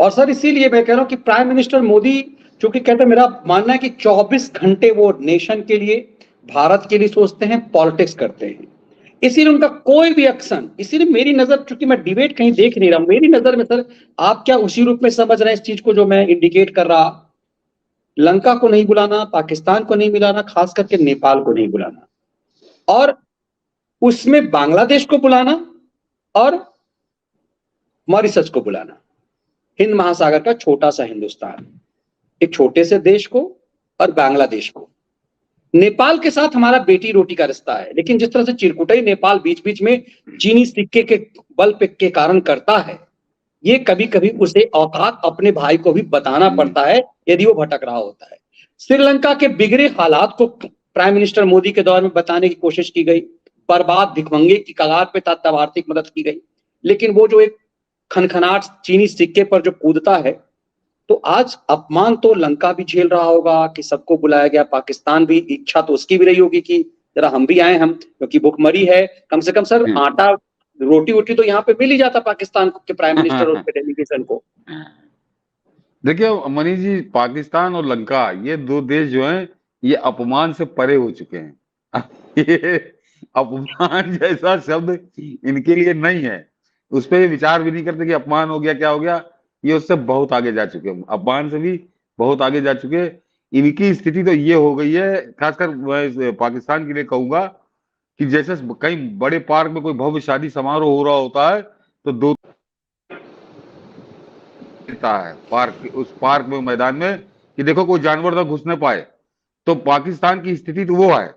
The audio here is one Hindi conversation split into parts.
और सर इसीलिए मैं कह रहा हूं कि प्राइम मिनिस्टर मोदी चूंकि कहते हैं, मेरा मानना है कि 24 घंटे वो नेशन के लिए, भारत के लिए सोचते हैं, पॉलिटिक्स करते हैं, इसीलिए उनका कोई भी एक्शन, इसीलिए मेरी नजर, चूंकि मैं डिबेट कहीं देख नहीं रहा, मेरी नजर में सर, आप क्या उसी रूप में समझ रहे हैं इस चीज को जो मैं इंडिकेट कर रहा? लंका को नहीं बुलाना, पाकिस्तान को नहीं बुलाना, खास करके नेपाल को नहीं बुलाना, और उसमें बांग्लादेश को बुलाना और मॉरिशस को बुलाना, हिंद महासागर का छोटा सा हिंदुस्तान, एक छोटे से देश को, और बांग्लादेश को। नेपाल के साथ हमारा बेटी रोटी का रिश्ता है, लेकिन जिस तरह से चिरकुटाई नेपाल बीच बीच में चीनी सिक्के के बल पे के कारण करता है, ये कभी कभी उसे औकात अपने भाई को भी बताना पड़ता है यदि वो भटक रहा होता है। श्रीलंका के बिगड़े हालात को प्राइम मिनिस्टर मोदी के दौर में बताने की कोशिश की गई, बर्बाद भिखमंगे की कगार पे था, तब आर्थिक मदद की गई, लेकिन वो जो एक खनखनाट चीनी सिक्के पर जो कूदता है, तो आज अपमान तो लंका भी झेल रहा होगा कि सबको बुलाया गया, पाकिस्तान भी, इच्छा तो उसकी भी रही होगी कि जरा हम भी आए, हम क्योंकि भुखमरी है, कम से कम सर आटा रोटी वोटी तो यहाँ पे मिल ही जाता पाकिस्तान के प्राइम मिनिस्टर और उसके डेलीगेशन को। देखिए मनीष जी, पाकिस्तान और लंका ये दो देश जो हैं, ये अपमान से परे हो चुके हैं। ये अपमान जैसा शब्द इनके लिए नहीं है, उस पर विचार भी नहीं करते कि अपमान हो गया क्या हो गया, ये उससे बहुत आगे जा चुके हैं, अपमान से भी बहुत आगे जा चुके हैं। इनकी स्थिति तो ये हो गई है, खासकर मैं पाकिस्तान के लिए कहूंगा कि जैसे कहीं बड़े पार्क में कोई भव्य शादी समारोह हो रहा होता है, तो दो है पार्क, उस पार्क में, मैदान में, कि देखो कोई जानवर ना घुस न पाए। तो पाकिस्तान की स्थिति तो वो है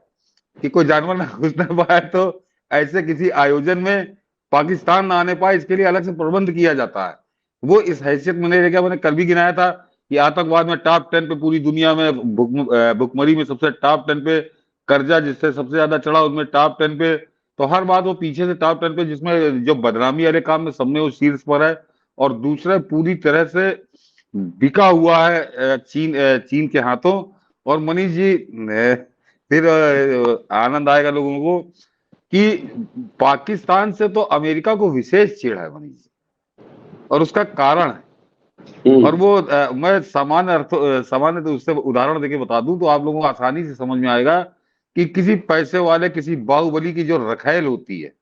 कि कोई जानवर ना घुस न पाए, तो ऐसे किसी आयोजन में पाकिस्तान ना आने पाए, इसके लिए अलग से प्रबंध किया जाता है। वो इस हैसियत में नहीं रह गया। मैंने कल भी गिनाया था कि आतंकवाद में टॉप 10 पे पूरी दुनिया में, भुखमरी में सबसे टॉप 10 पे, कर्जा जिससे सबसे ज्यादा चढ़ा उसमें टॉप 10 पे, तो हर बात वो पीछे से टॉप 10 पे, जिसमें जो बदनामी वाले काम में सब में वो शीर्ष पर है। और दूसरा पूरी तरह से बिका हुआ है चीन के हाथों। और मनीष जी, फिर आनंद आएगा लोगों को कि पाकिस्तान से तो अमेरिका को विशेष चिढ़ है मनीष जी, और उसका कारण है। और वो मैं सामान्य तो उससे उदाहरण देके बता दूं तो आप लोगों को आसानी से समझ में आएगा कि किसी पैसे वाले, किसी बाहुबली की जो रखेल होती है,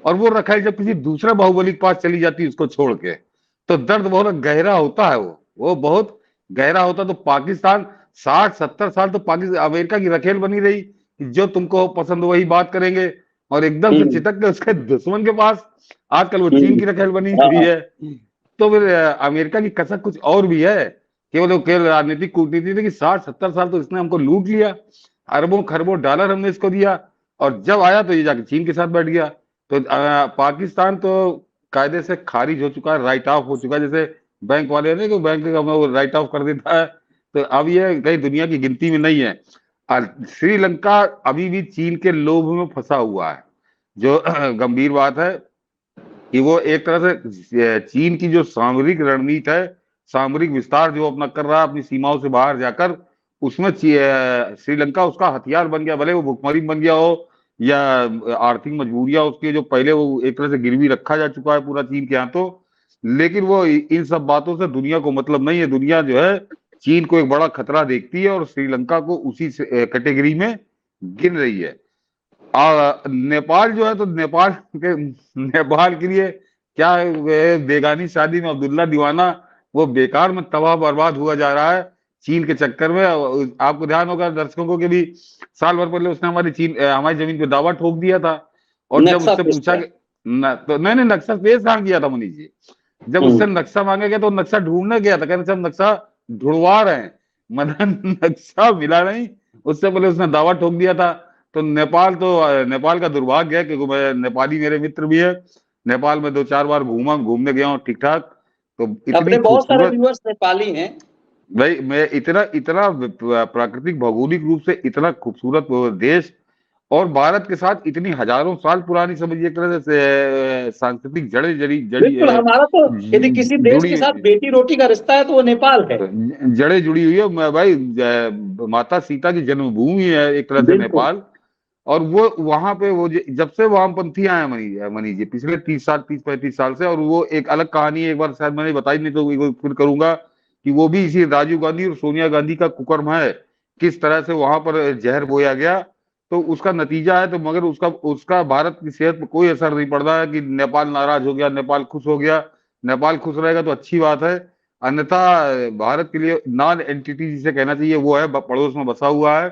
और वो रखेल जब किसी दूसरे बाहुबली के पास चली जाती है उसको छोड़ के, तो दर्द बहुत गहरा होता है, वो बहुत गहरा होता है। तो पाकिस्तान 60-70 साल तो पाकिस्तान अमेरिका की रखेल बनी रही कि जो तुमको पसंद वही बात करेंगे, और एकदम से चिटक के उसके दुश्मन के पास आजकल वो चीन की रखेल बनी हुई है। तो फिर अमेरिका की कसक कुछ और भी है, केवल राजनीतिक कूटनीति थी कि 60-70 साल तो इसने हमको लूट लिया, अरबों खरबों डॉलर हमने इसको दिया, और जब आया तो ये जाके चीन के साथ बैठ गया। तो पाकिस्तान तो कायदे से खारिज हो चुका है, राइट ऑफ हो चुका है, जैसे बैंक वाले ने, तो बैंक का वो राइट ऑफ कर देता है, तो अब ये कहीं दुनिया की गिनती में नहीं है। श्रीलंका अभी भी चीन के लोभ में फंसा हुआ है। जो गंभीर बात है कि वो एक तरह से चीन की जो सामरिक रणनीति है, सामरिक विस्तार जो अपना कर रहा है अपनी सीमाओं से बाहर जाकर, उसमें श्रीलंका उसका हथियार बन गया। भले वो भुखमरी बन गया हो या आर्थिक मजबूरियां उसकी, जो पहले वो एक तरह से गिरवी रखा जा चुका है पूरा चीन के हाथों, लेकिन वो इन सब बातों से दुनिया को मतलब नहीं है। दुनिया जो है चीन को एक बड़ा खतरा देखती है, और श्रीलंका को उसी कैटेगरी में गिन रही है। नेपाल जो है, तो नेपाल के लिए क्या बेगानी शादी में अब्दुल्ला दीवाना, वो बेकार में तबाह बर्बाद हुआ जा रहा है चीन के चक्कर में। आपको ध्यान होगा दर्शकों को कि भी साल भर पहले उसने हमारी जमीन पे दावा ठोक दिया था, और जब उससे पूछा कि तो नहीं नक्शा पेश कहाँ किया था मनीष जी, जब उससे नक्शा मांगा गया तो नक्शा ढूंढने गया था, कहने से हम नक्शा ढूंढवा रहे हैं, मतलब नक्शा मिला नहीं, उससे पहले उसने दावा ठोक दिया था। तो नेपाल का दुर्भाग्य है, क्योंकि मैं नेपाली मेरे मित्र भी है, नेपाल में 2-4 बार घूमने गया हूँ ठीक ठाक। तो इतनी बहुत सारे व्यूअर्स नेपाली हैं भाई, मैं इतना प्राकृतिक भौगोलिक रूप से इतना खूबसूरत देश, और भारत के साथ इतनी हजारों साल पुरानी, समझिए एक तरह से सांस्कृतिक जड़ी बिल्कुल, हमारा तो यदि किसी देश के साथ बेटी रोटी का रिश्ता है तो वो नेपाल है, जड़ें जुड़ी हुई है भाई। माता सीता की जन्मभूमि है एक तरह से नेपाल। और वो वहां पे वो जब से वामपंथी आए मनीष जी पिछले 30-35 साल से, और वो एक अलग कहानी है, एक बार शायद मैंने बताई नहीं तो एक बार फिर करूंगा, कि वो भी इसी राजीव गांधी और सोनिया गांधी का कुकर्म है, किस तरह से वहां पर जहर बोया गया, तो उसका नतीजा है। तो मगर उसका उसका भारत की सेहत पर कोई असर नहीं पड़ रहा है कि नेपाल नाराज हो गया, नेपाल खुश हो गया। नेपाल खुश रहेगा तो अच्छी बात है, अन्यथा भारत के लिए नॉन एंटिटी जिसे कहना चाहिए वो है, पड़ोस में बसा हुआ है।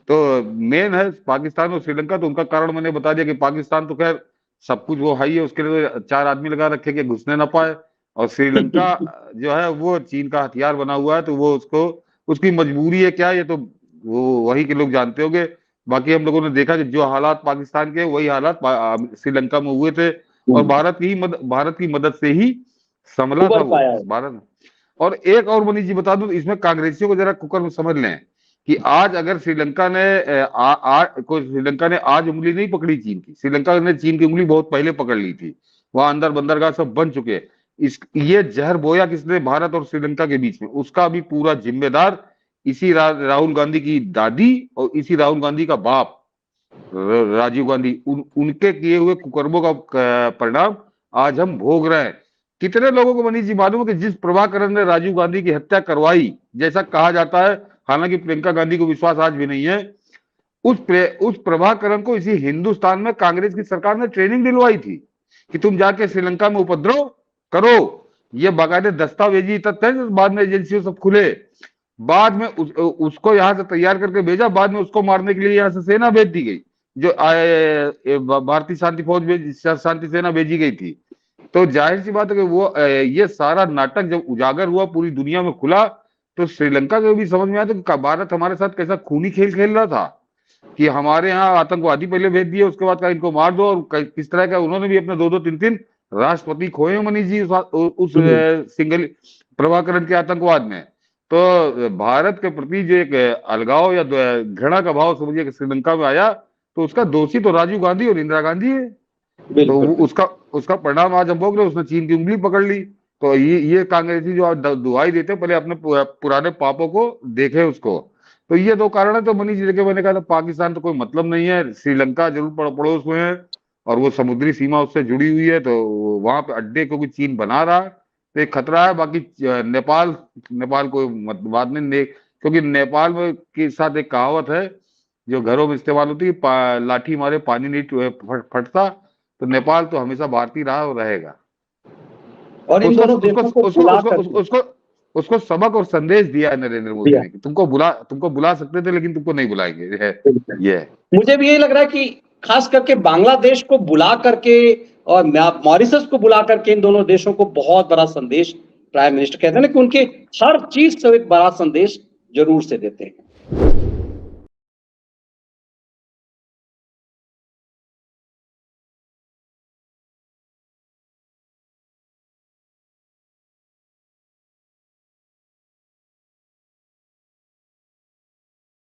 तो मेन है पाकिस्तान और श्रीलंका। तो उनका कारण मैंने बता दिया कि पाकिस्तान तो खैर सब कुछ वो है ही है, उसके लिए तो 4 आदमी लगा रखे कि घुसने ना पाए, और श्रीलंका जो है वो चीन का हथियार बना हुआ है, तो वो उसको उसकी मजबूरी है क्या, ये तो वो वही के लोग जानते होंगे। बाकी हम लोगों ने देखा कि जो हालात पाकिस्तान के वही हालात श्रीलंका में हुए थे, और भारत की मदद से ही संभला था उबर वो पाया है। भारत। और एक और मनीष जी बता दूं, इसमें कांग्रेसियों को जरा कुकर में समझ लें कि आज अगर श्रीलंका ने आज उंगली नहीं पकड़ी चीन की, श्रीलंका ने चीन की उंगली बहुत पहले पकड़ ली थी, वहां अंदर बंदरगाह सब बन चुके। ये जहर बोया किसने भारत और श्रीलंका के बीच में, उसका भी पूरा जिम्मेदार इसी राहुल गांधी की दादी और इसी राहुल गांधी का बाप राजीव गांधी, उनके किए हुए कुकर्मों का परिणाम आज हम भोग रहे हैं। कितने लोगों को मनीष जी मालूम है कि जिस प्रभाकरण ने राजीव गांधी की हत्या करवाई, जैसा कहा जाता है, हालांकि प्रियंका गांधी को विश्वास आज भी नहीं है, उस प्रभाकरण को इसी हिंदुस्तान में कांग्रेस की सरकार ने ट्रेनिंग दिलवाई थी कि तुम जाके श्रीलंका में उपद्रव करो। ये बाकायदे दस्तावेजी तथ्य है, बाद में एजेंसियों सब खुले। बाद में उसको यहां से तैयार करके भेजा, बाद में उसको मारने के लिए यहां से सेना भेज दी गई, जो भारतीय शांति फौज शांति सेना भेजी गई थी। तो जाहिर सी बात है कि वो ये सारा नाटक जब उजागर हुआ, पूरी दुनिया में खुला, तो श्रीलंका को भी समझ में आया कि भारत हमारे साथ कैसा खूनी खेल खेल रहा था, कि हमारे यहाँ आतंकवादी पहले भेज दिए, उसके बाद इनको मार दो, और किस तरह का उन्होंने भी अपने 2-2, 3-3 राष्ट्रपति खोए मनीष जी उस सिंगल प्रभाकरण के आतंकवाद में। तो भारत के प्रति जो एक अलगाव या घृणा का भाव समझिए कि श्रीलंका में आया, तो उसका दोषी तो राजीव गांधी और इंदिरा गांधी है। तो उसका परिणाम आज हम भोग रहे, उसने चीन की उंगली पकड़ ली। तो ये कांग्रेसी जो दुहाई देते पहले अपने पुराने पापों को देखे उसको। तो ये 2 कारण है। तो मनीष जी देखे, मैंने कहा था पाकिस्तान तो कोई मतलब नहीं है, श्रीलंका जरूर पड़ोस में है और वो समुद्री सीमा उससे जुड़ी हुई है, तो वहां पे अड्डे क्योंकि चीन बना रहा है तो एक खतरा है। बाकी नेपाल को बाद में, क्योंकि नेपाल में के साथ एक कहावत है जो घरों में इस्तेमाल होती है, लाठी मारे पानी नहीं फटता, तो नेपाल तो हमेशा भारतीय रहा और रहेगा। और इन दोनों देशों को उसको सबक और संदेश दिया है नरेंद्र मोदी ने कि तुमको बुला सकते थे लेकिन तुमको नहीं बुलाएंगे। ये मुझे भी यही लग रहा है कि खास करके बांग्लादेश को बुला करके और मॉरिशस को बुला करके इन दोनों देशों को बहुत बड़ा संदेश प्राइम मिनिस्टर कहते हैं ना कि उनके हर चीज से एक बड़ा संदेश जरूर से देते हैं।